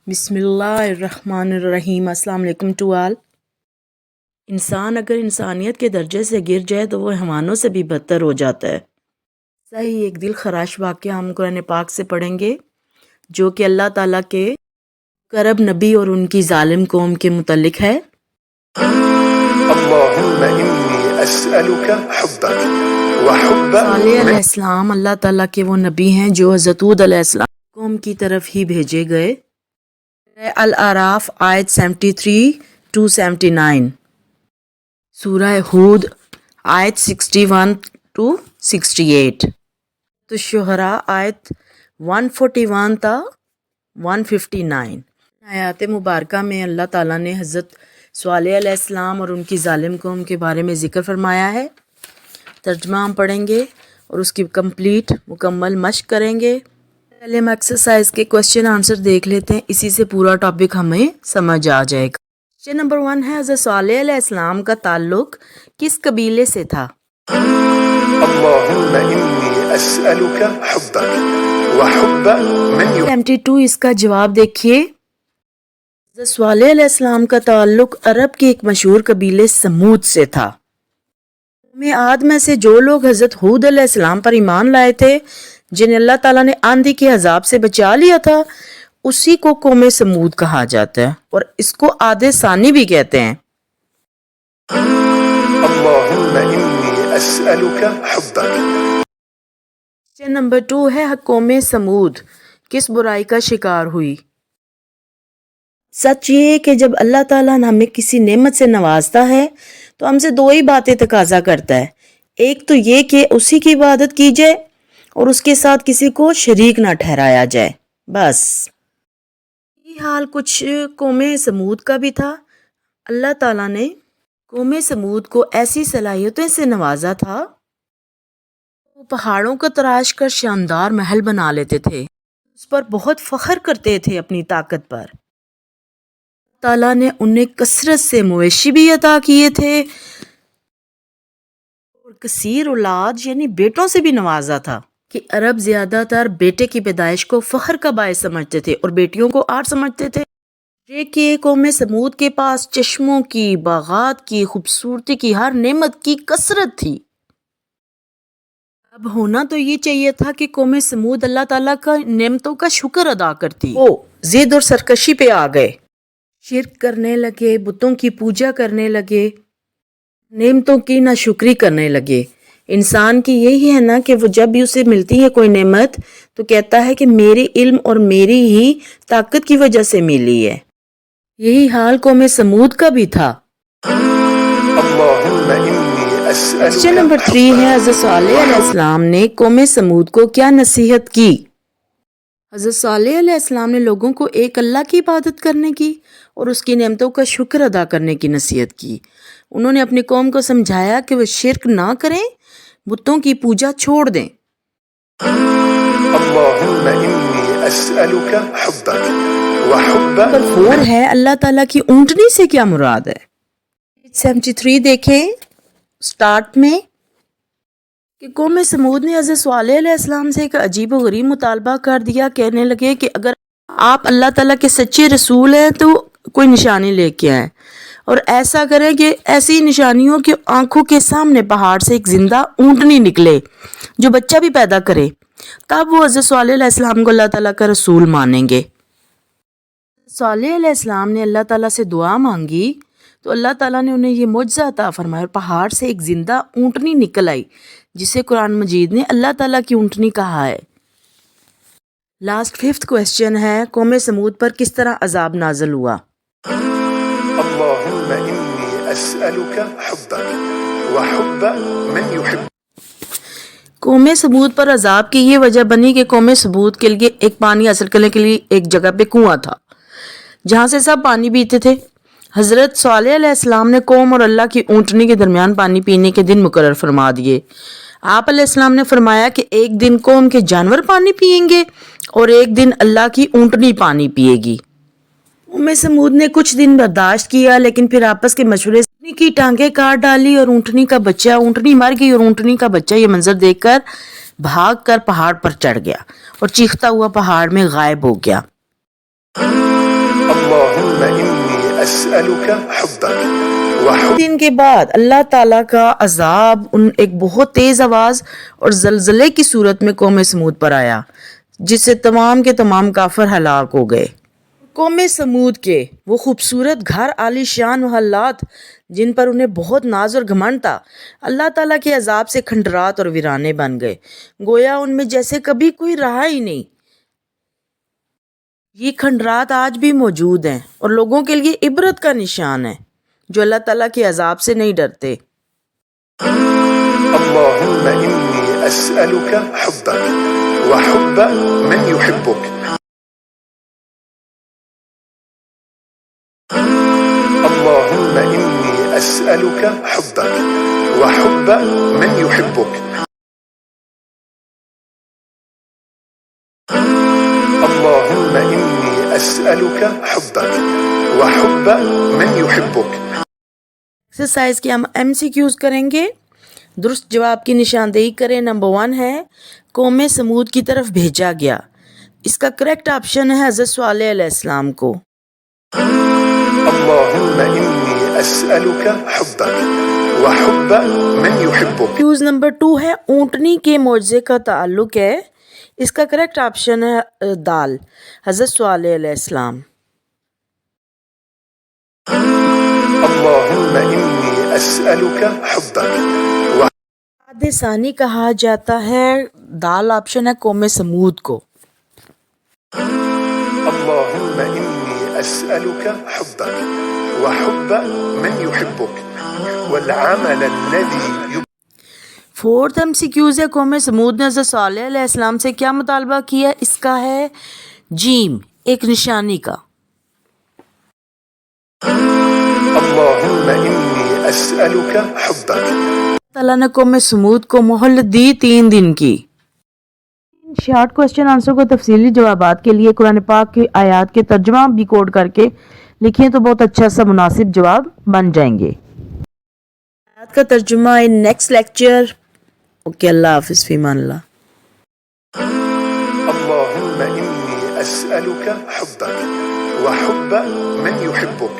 بسم اللہ الرحمن الرحیم۔ السلام علیکم ٹو آل۔ انسان اگر انسانیت کے درجے سے گر جائے تو وہ حیوانوں سے بھی بدتر ہو جاتا ہے۔ صحیح ایک دل خراش واقعہ ہم قرآن پاک سے پڑھیں گے جو کہ اللہ تعالیٰ کے کرب نبی اور ان کی ظالم قوم کے متعلق ہے۔ اللہم انی اسألک حبک وحب صالح علیہ السلام اللہ تعالیٰ کے وہ نبی ہیں جو حضرت ہود علیہ السلام قوم کی طرف ہی بھیجے گئے۔ الاعراف آیت 73 to 79، سورہ ہود آیت 61 to 68، تو شعراء آیت 141 تا 159۔ آیات مبارکہ میں اللہ تعالیٰ نے حضرت صالح علیہ السلام اور ان کی ظالم قوم کے بارے میں ذکر فرمایا ہے۔ ترجمہ ہم پڑھیں گے اور اس کی کمپلیٹ مکمل مشق کریں گے۔ پہلے ہم ایکسرسائز کے کوسچن آنسر دیکھ لیتے ہیں، اسی سے پورا ٹاپک ہمیں سمجھ آ جائے گا۔ کوسچن نمبر 1 ہے حضرت صالح علیہ السلام کا تعلق کس قبیلے سے تھا؟ اللہم انی اسألک حبک وحب من 72 اس کا جواب دیکھیے۔ حضرت صالح علیہ السلام کا تعلق عرب کے ایک مشہور قبیلے سمود سے تھا۔ قوم عاد میں سے جو لوگ حضرت ہود علیہ السلام پر ایمان لائے تھے، جنہیں اللہ تعالیٰ نے آندھی کے عذاب سے بچا لیا تھا، اسی کو قوم سمود کہا جاتا ہے اور اس کو عاد ثانی بھی کہتے ہیں۔ اللہم انی اسألک حبک۔ کوسچن نمبر 2 ہے قوم سمود کس برائی کا شکار ہوئی؟ سچ یہ کہ جب اللہ تعالیٰ ہمیں کسی نعمت سے نوازتا ہے تو ہم سے دو ہی باتیں تقاضا کرتا ہے۔ ایک تو یہ کہ اسی کی عبادت کی جائے اور اس کے ساتھ کسی کو شریک نہ ٹھہرایا جائے، بس۔ یہ حال کچھ قوم سمود کا بھی تھا۔ اللہ تعالیٰ نے قوم سمود کو ایسی صلاحیتوں سے نوازا تھا، وہ پہاڑوں کو تراش کر شاندار محل بنا لیتے تھے، اس پر بہت فخر کرتے تھے اپنی طاقت پر۔ اللہ تعالیٰ نے انہیں کثرت سے مویشی بھی عطا کیے تھے اور کثیر اولاد یعنی بیٹوں سے بھی نوازا تھا کہ عرب زیادہ تر بیٹے کی پیدائش کو فخر کا باعث سمجھتے تھے اور بیٹیوں کو آر سمجھتے تھے۔ یہ کہ قوم سمود کے پاس چشموں کی، باغات کی، خوبصورتی کی، ہر نعمت کی کثرت تھی۔ اب ہونا تو یہ چاہیے تھا کہ قوم سمود اللہ تعالیٰ کا نعمتوں کا شکر ادا کرتی، وہ ضد اور سرکشی پہ آ گئے، شرک کرنے لگے، بتوں کی پوجا کرنے لگے، نعمتوں کی ناشکری کرنے لگے۔ انسان کی یہی ہے نا کہ وہ جب بھی اسے ملتی ہے کوئی نعمت تو کہتا ہے کہ میرے علم اور میری ہی طاقت کی وجہ سے ملی ہے۔ یہی حال قوم سمود کا بھی تھا۔ اللہم انی اسألک کوسچن نمبر 3 ہے حضرت صالح علیہ السلام نے قوم سمود کو کیا نصیحت کی؟ حضرت صالح علیہ السلام نے لوگوں کو ایک اللہ کی عبادت کرنے کی اور اس کی نعمتوں کا شکر ادا کرنے کی نصیحت کی۔ انہوں نے اپنی قوم کو سمجھایا کہ وہ شرک نہ کریں، بتوں کی پوجا چھوڑ دیں۔ اللہم انی اسألک حبک وحب نمبر 4 ہے اللہ تعالیٰ کی اونٹنی سے کیا مراد ہے؟ 73 دیکھیں سٹارٹ میں کہ قوم سمود نے حضرت صالح علیہ السلام سے ایک عجیب و غریب مطالبہ کر دیا، کہنے لگے کہ اگر آپ اللہ تعالیٰ کے سچے رسول ہیں تو کوئی نشانی لے کے آئیں، اور ایسا کریں کہ ایسی نشانیوں کہ آنکھوں کے سامنے پہاڑ سے ایک زندہ اونٹنی نکلے جو بچہ بھی پیدا کرے، تب وہ حضرت صالح علیہ السلام کو اللہ تعالیٰ کا رسول مانیں گے۔ صالح علیہ السلام نے اللہ تعالیٰ سے دعا مانگی تو اللہ تعالیٰ نے انہیں یہ معجزہ عطا فرمایا اور پہاڑ سے ایک زندہ اونٹنی نکل آئی، جسے قرآن مجید نے اللہ تعالیٰ کی اونٹنی کہا ہے۔ لاسٹ 5th کوسچن ہے قوم سمود پر کس طرح عذاب نازل ہوا؟ اللہم انی اسألک حبک وحب من یحب۔ قوم سمود پر عذاب کی یہ وجہ بنی کہ قوم سمود کے لیے ایک پانی حاصل کرنے کے لیے ایک جگہ پہ کنواں تھا جہاں سے سب پانی پیتے تھے۔ حضرت صالح علیہ السلام نے قوم اور اللہ کی اونٹنی کے درمیان پانی پینے کے دن مقرر فرما دیے۔ آپ علیہ السلام نے فرمایا کہ ایک دن قوم کے جانور پانی پئیں گے اور ایک دن اللہ کی اونٹنی پانی پیے گی۔ قوم سمود نے کچھ دن برداشت کیا، لیکن پھر آپس کے مشورے سے اونٹنی کی ٹانگیں کاٹ ڈالی اور اونٹنی مر گئی اور اونٹنی کا بچہ یہ منظر دیکھ کر بھاگ کر پہاڑ پر چڑھ گیا اور چیختا ہوا پہاڑ میں غائب ہو گیا۔ أسألك حبك وحب دن کے بعد اللہ تعالیٰ کا عذاب ایک بہت تیز آواز اور زلزلے کی صورت میں قوم سمود پر آیا، جس سے تمام کے تمام کافر ہلاک ہو گئے۔ قوم سمود کے وہ خوبصورت گھر، عالی شان محلات جن پر انہیں بہت ناز اور گھمنڈ تھا، اللہ تعالیٰ کے عذاب سے کھنڈرات اور ویرانے بن گئے، گویا ان میں جیسے کبھی کوئی رہا ہی نہیں۔ یہ کھنڈرات آج بھی موجود ہیں اور لوگوں کے لیے عبرت کا نشان ہے جو اللہ تعالیٰ کے عذاب سے نہیں ڈرتے۔ اللهم إني أسألك حبك وحب من يحبك اللهم إني أسألك حبك وحب من يحبك اللهم إني أسألك حبك وحب من يحبك ایکسرسائز کے ہم ایم سی کیوز کریں گے، درست جواب کی نشاندہی کریں۔ نمبر 1 ہے قوم سمود کی طرف بھیجا گیا، اس کا کریکٹ آپشن ہے حضرت صالح علیہ السلام کو۔ اللهم إني أسألك حبك وحب من يحبك کیوز نمبر 2 ہے اونٹنی کے معجزے کا تعلق ہے، اس کا کریکٹ آپشن ہے دال، حضرت صالح علیہ السلام۔ اللهم إني أسألك حبك عاد ثانی کہا جاتا ہے، دال آپشن ہے قوم سمود کو۔ اللهم إني أسألك حبك وحب من يحبك والعمل الذي 4th ایم سی کیوز ہے قوم سمود نے حضرت صالح علیہ السلام سے کیا مطالبہ کیا، اس کا ہے جیم، ایک نشانی کا۔ اللهم إني أسألك حبك اللہ نے قوم سمود کو مہلت دی 3 دن کی۔ شارٹ کوسچن آنسر کو تفصیلی جوابات کے لیے قرآن پاک کی آیات کے ترجمہ بھی کوڈ کر کے لکھیں تو بہت اچھا سا مناسب جواب بن جائیں گے۔ آیات کا ترجمہ ان نیکسٹ لیکچر۔ اوکے، اللہ حافظ، فی امان اللہ۔ اللهم إني أسألك حبك وحب من يحبك